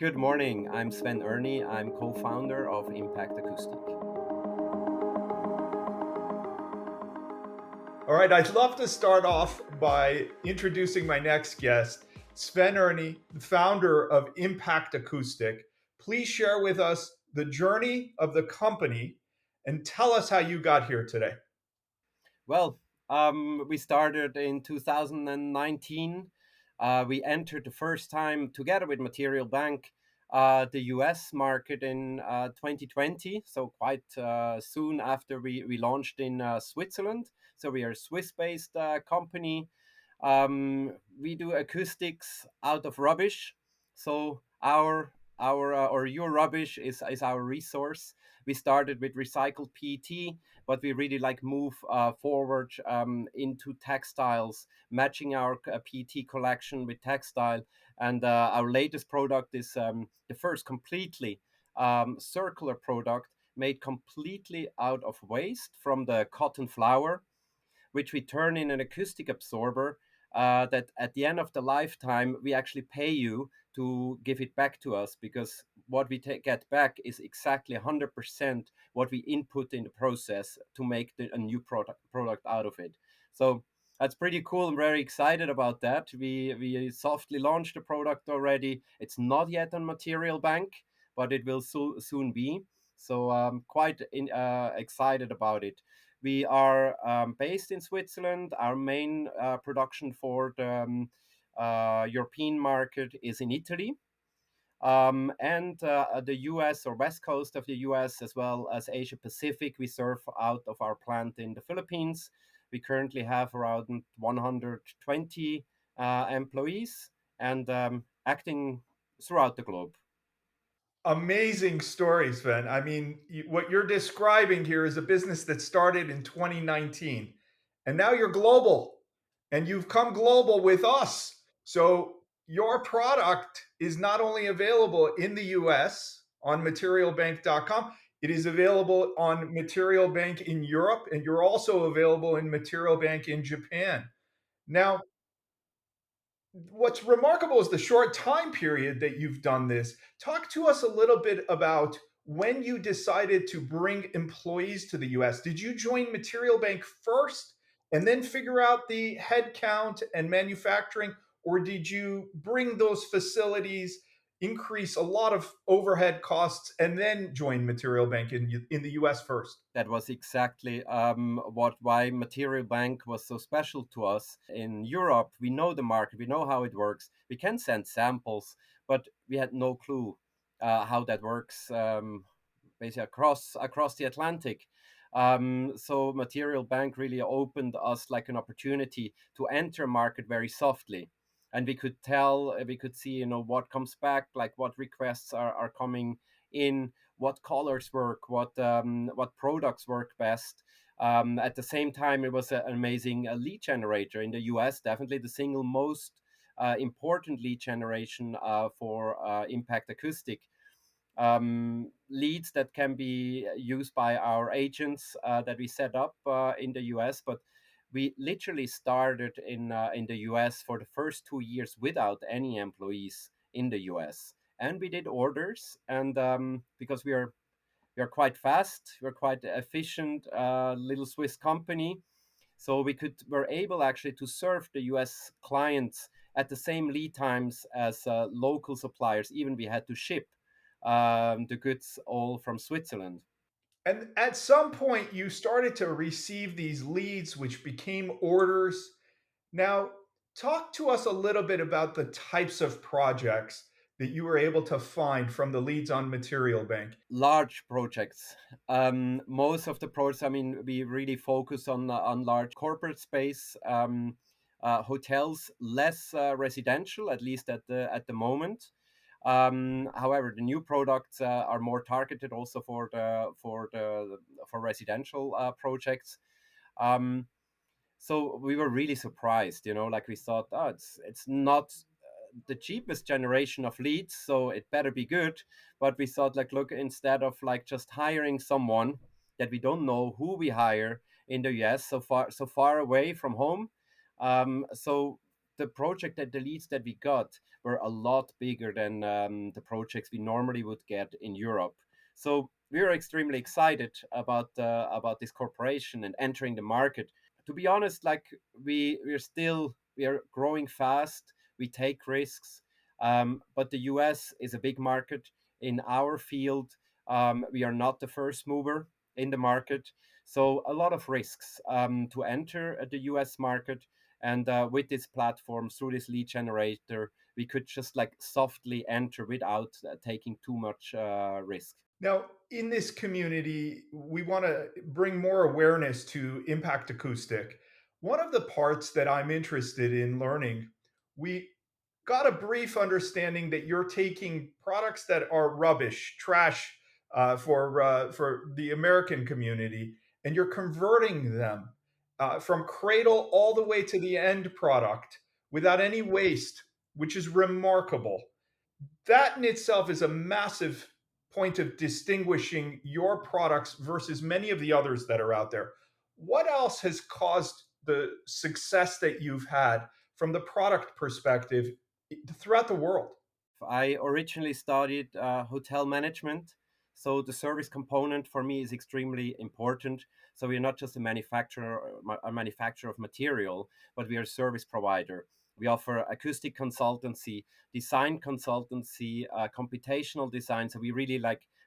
Good morning. I'm Sven Erni. I'm co-founder of Impact Acoustic. All right, I'd love to start off by introducing my next guest, Sven Erni, the founder of Impact Acoustic. Please share with us the journey of the company and tell us how you got here today. Well, we started in 2019. We entered the first time together with Material Bank the US market in 2020, so quite soon after we launched in Switzerland. So we are a Swiss-based company. We do acoustics out of rubbish. So our or your rubbish is our resource. We started with recycled PET, but we really like move forward into textiles, matching our PET collection with textile. And our latest product is the first completely circular product made completely out of waste from the cotton flower, which we turn in an acoustic absorber that at the end of the lifetime, we actually pay you to give it back to us, because what we get back is exactly 100% what we input in the process to make a new product out of it. So that's pretty cool. I'm very excited about that. We softly launched the product already. It's not yet on Material Bank, but it will soon be. So I'm quite excited about it. We are based in Switzerland. Our main production for the European market is in Italy. And the US or west coast of the US, as well as Asia Pacific, we serve out of our plant in the Philippines. We currently have around 120 employees and acting throughout the globe. Amazing story, Sven. I mean, what you're describing here is a business that started in 2019, and now you're global, and you've come global with us. So your product is not only available in the US on materialbank.com, it is available on Material Bank in Europe, and you're also available in Material Bank in Japan. Now, what's remarkable is the short time period that you've done this. Talk to us a little bit about when you decided to bring employees to the US. Did you join Material Bank first and then figure out the headcount and manufacturing, or did you bring those facilities, increase a lot of overhead costs, and then join Material Bank in the US first? That was exactly why Material Bank was so special to us. In Europe, we know the market, we know how it works. We can send samples, but we had no clue how that works, basically across the Atlantic. So Material Bank really opened us like an opportunity to enter a market very softly. And we could see, what comes back, like what requests are coming in, what colors work, what products work best. At the same time, it was an amazing lead generator in the US. Definitely the single most important lead generation for Impact Acoustic. Leads that can be used by our agents that we set up in the US, but we literally started in the US for the first 2 years without any employees in the US, and we did orders. And because we are quite fast, we're quite efficient, little Swiss company, so were able actually to serve the US clients at the same lead times as local suppliers. Even we had to ship the goods all from Switzerland. And at some point, you started to receive these leads, which became orders. Now, talk to us a little bit about the types of projects that you were able to find from the leads on Material Bank. Large projects. Most of the projects, I mean, we really focus on large corporate space, hotels, less residential, at least at the moment. However, the new products are more targeted also for residential projects. Um, so we were really surprised, like we thought, oh, it's not the cheapest generation of leads, so it better be good. But we thought, like, look, instead of like just hiring someone that we don't know who we hire in the US, so far away from home, so the project that the leads that we got were a lot bigger than the projects we normally would get in Europe. So we are extremely excited about this corporation and entering the market. To be honest, like we are growing fast. We take risks, but the US is a big market in our field. We are not the first mover in the market, so a lot of risks to enter the US market. And with this platform, through this lead generator, we could just like softly enter without taking too much risk. Now, in this community, we want to bring more awareness to Impact Acoustic. One of the parts that I'm interested in learning, we got a brief understanding that you're taking products that are rubbish, trash for the American community, and you're converting them from cradle all the way to the end product without any waste, which is remarkable. That in itself is a massive point of distinguishing your products versus many of the others that are out there. What else has caused the success that you've had from the product perspective throughout the world? I originally studied hotel management, so the service component for me is extremely important. So we are not just a manufacturer of material, but we are a service provider. We offer acoustic consultancy, design consultancy, computational design. So we really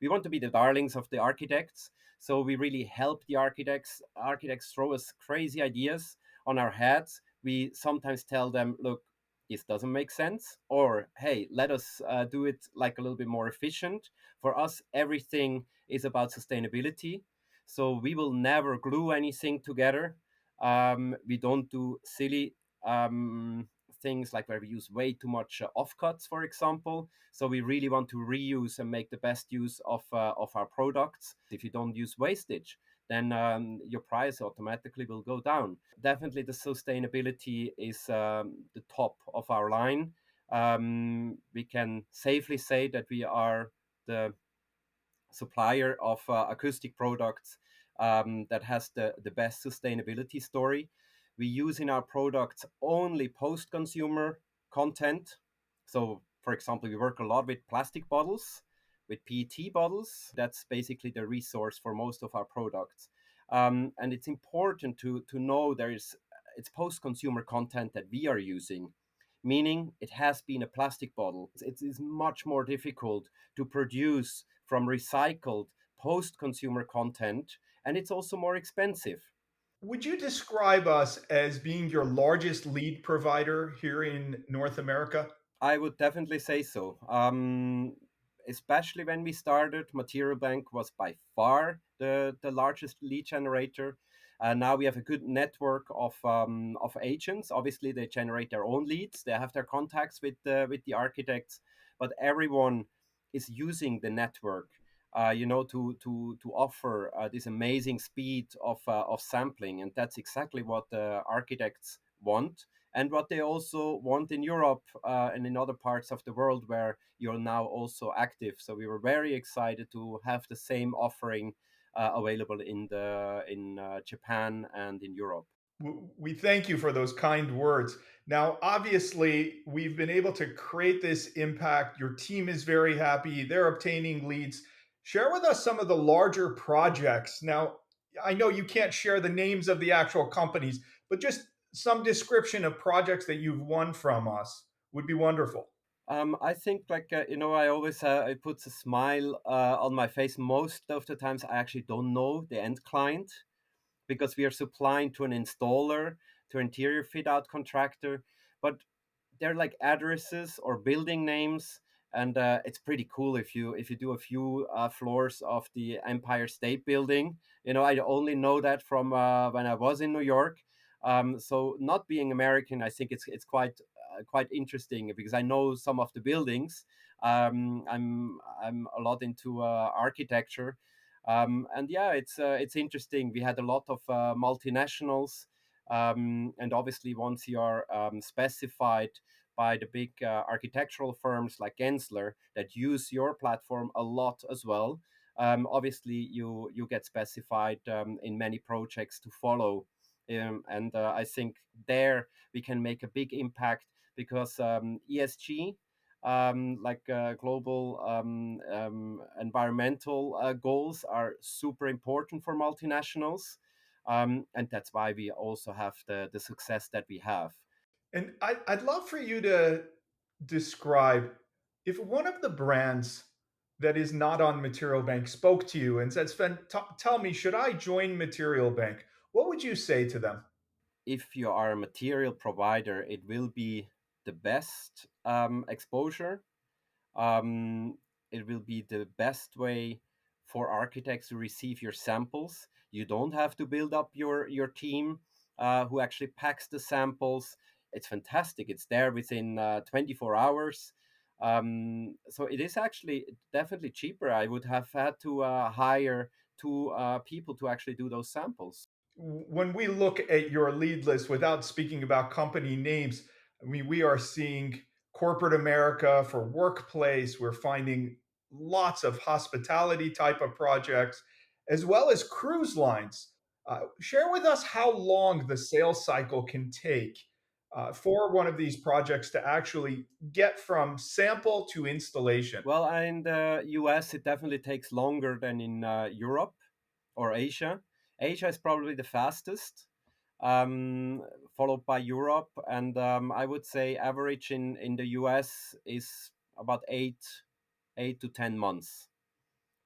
we want to be the darlings of the architects. So we really help the architects. Architects throw us crazy ideas on our heads. We sometimes tell them, look, this doesn't make sense, or hey, let us do it like a little bit more efficient. For us, everything is about sustainability, so we will never glue anything together. We don't do silly things like where we use way too much offcuts, for example. So we really want to reuse and make the best use of our products. If you don't use wastage, then your price automatically will go down. Definitely, the sustainability is the top of our line. We can safely say that we are the supplier of acoustic products that has the best sustainability story. We use in our products only post consumer content. So, for example, we work a lot with plastic bottles, with PET bottles. That's basically the resource for most of our products. And it's important to know it's post consumer content that we are using, meaning it has been a plastic bottle. It is much more difficult to produce from recycled post consumer content, and it's also more expensive. Would you describe us as being your largest lead provider here in North America? I would definitely say so. Especially when we started, Material Bank was by far the largest lead generator. Now we have a good network of agents. Obviously, they generate their own leads. They have their contacts with the architects, but everyone is using the network, to offer this amazing speed of sampling, and that's exactly what the architects want, and what they also want in Europe and in other parts of the world where you're now also active. So we were very excited to have the same offering available in Japan and in Europe. We thank you for those kind words. Now, obviously, we've been able to create this impact. Your team is very happy. They're obtaining leads. Share with us some of the larger projects. Now, I know you can't share the names of the actual companies, but just some description of projects that you've won from us would be wonderful. I think I always it puts a smile on my face. Most of the times, I actually don't know the end client because we are supplying to an installer, to interior fit out contractor, but they're like addresses or building names, and it's pretty cool if you do a few floors of the Empire State Building. I only know that from when I was in New York. So not being American, I think it's quite interesting because I know some of the buildings. I'm a lot into architecture, and yeah, it's interesting. We had a lot of multinationals, and obviously once you are specified by the big architectural firms like Gensler that use your platform a lot as well. Obviously, you get specified in many projects to follow and I think there we can make a big impact because ESG, like global environmental goals, are super important for multinationals. And that's why we also have the success that we have. And I'd love for you to describe if one of the brands that is not on Material Bank spoke to you and said, Sven, tell me, should I join Material Bank? What would you say to them? If you are a material provider, it will be the best exposure. Um, it will be the best way for architects to receive your samples. You don't have to build up your team who actually packs the samples. It's fantastic. It's there within 24 hours. So it is actually definitely cheaper. I would have had to hire two people to actually do those samples. When we look at your lead list without speaking about company names, I mean, we are seeing corporate America for workplace. We're finding lots of hospitality type of projects, as well as cruise lines. Share with us how long the sales cycle can take for one of these projects to actually get from sample to installation. Well, in the US, it definitely takes longer than in Europe or Asia. Asia is probably the fastest, um, followed by Europe, and I would say average in the US is about 8 to 10 months.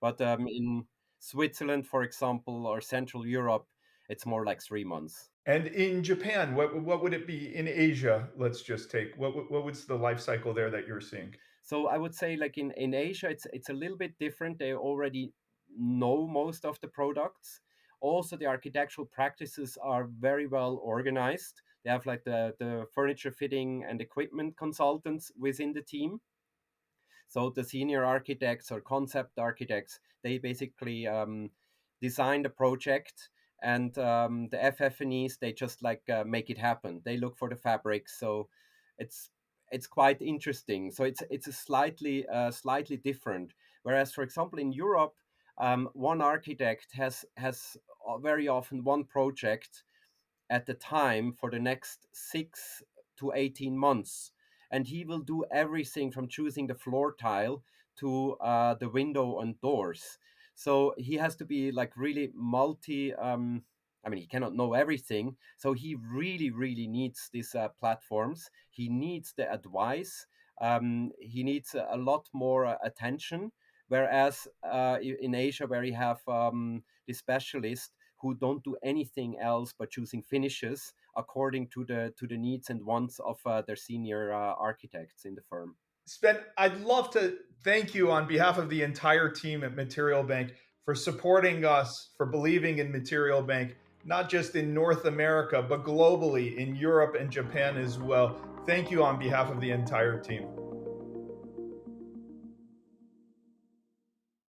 But in Switzerland, for example, or Central Europe, it's more like 3 months. And in Japan, what would it be in Asia? Let's just take what was the life cycle there that you're seeing? So I would say, like in Asia, it's a little bit different. They already know most of the products. Also, the architectural practices are very well organized. They have like the furniture fitting and equipment consultants within the team. So the senior architects or concept architects, they basically design the project, and the FF&Es, they just like make it happen. They look for the fabrics. So it's it's quite interesting. So it's a slightly different. Whereas, for example, in Europe, one architect has very often one project at the time for the next 6 to 18 months. And he will do everything from choosing the floor tile to the window and doors. So he has to be like really multi. I mean, he cannot know everything. So he really needs these platforms. He needs the advice. He needs a lot more attention. Whereas in Asia, where you have the specialist who don't do anything else but choosing finishes according to the needs and wants of their senior architects in the firm. Sven, I'd love to thank you on behalf of the entire team at Material Bank for supporting us, for believing in Material Bank, not just in North America, but globally in Europe and Japan as well. Thank you on behalf of the entire team.